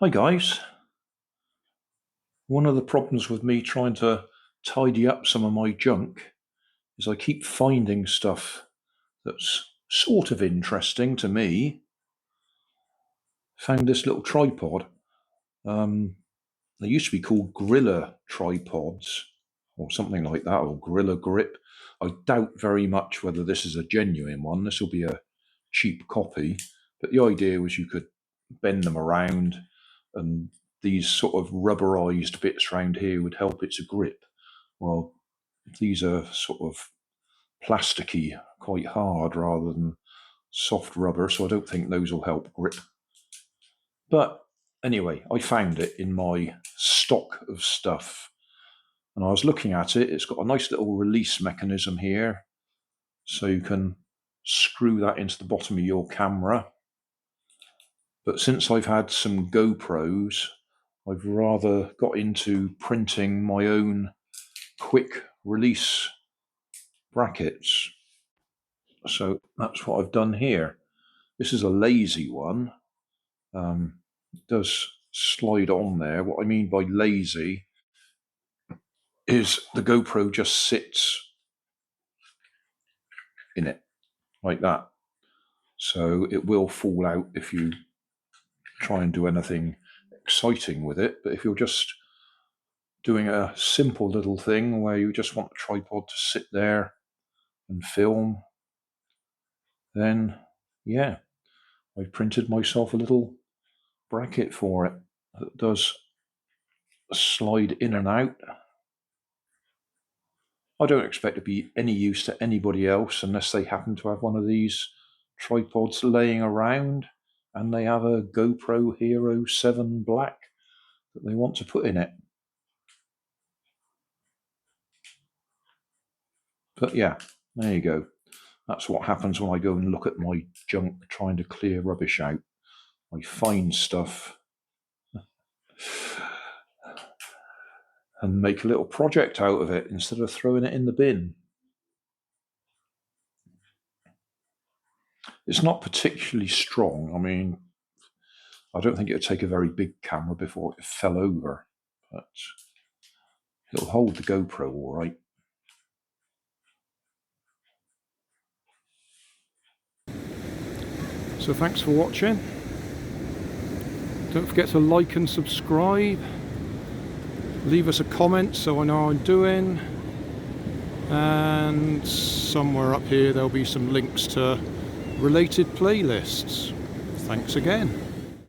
Hi guys. One of the problems with me trying to tidy up some of my junk is I keep finding stuff that's sort of interesting to me. Found this little tripod. They used to be called Gorilla tripods or something like that, or Gorilla Grip. I doubt very much whether this is a genuine one. This will be a cheap copy, but the idea was you could bend them around and these sort of rubberized bits around here would help its grip. Well, these are sort of plasticky, quite hard rather than soft rubber, so I don't think those will help grip. But anyway, I found it in my stock of stuff. And I was looking at it, it's got a nice little release mechanism here. So you can screw that into the bottom of your camera. But since I've had some GoPros, I've rather got into printing my own quick release brackets. So that's what I've done here. This is a lazy one. It does slide on there. What I mean by lazy is the GoPro just sits in it like that. So it will fall out if you try and do anything exciting with it. But if you're just doing a simple little thing where you just want the tripod to sit there and film, then yeah, I printed myself a little bracket for it that does slide in and out. I don't expect to be any use to anybody else unless they happen to have one of these tripods laying around and they have a GoPro Hero 7 Black that they want to put in it. But yeah, there you go. That's what happens when I go and look at my junk trying to clear rubbish out. I find stuff and make a little project out of it instead of throwing it in the bin. It's not particularly strong. I mean, I don't think it would take a very big camera before it fell over, but it'll hold the GoPro all right. So thanks for watching. Don't forget to like and subscribe. Leave us a comment so I know how I'm doing. And somewhere up here there'll be some links to related playlists. Thanks again.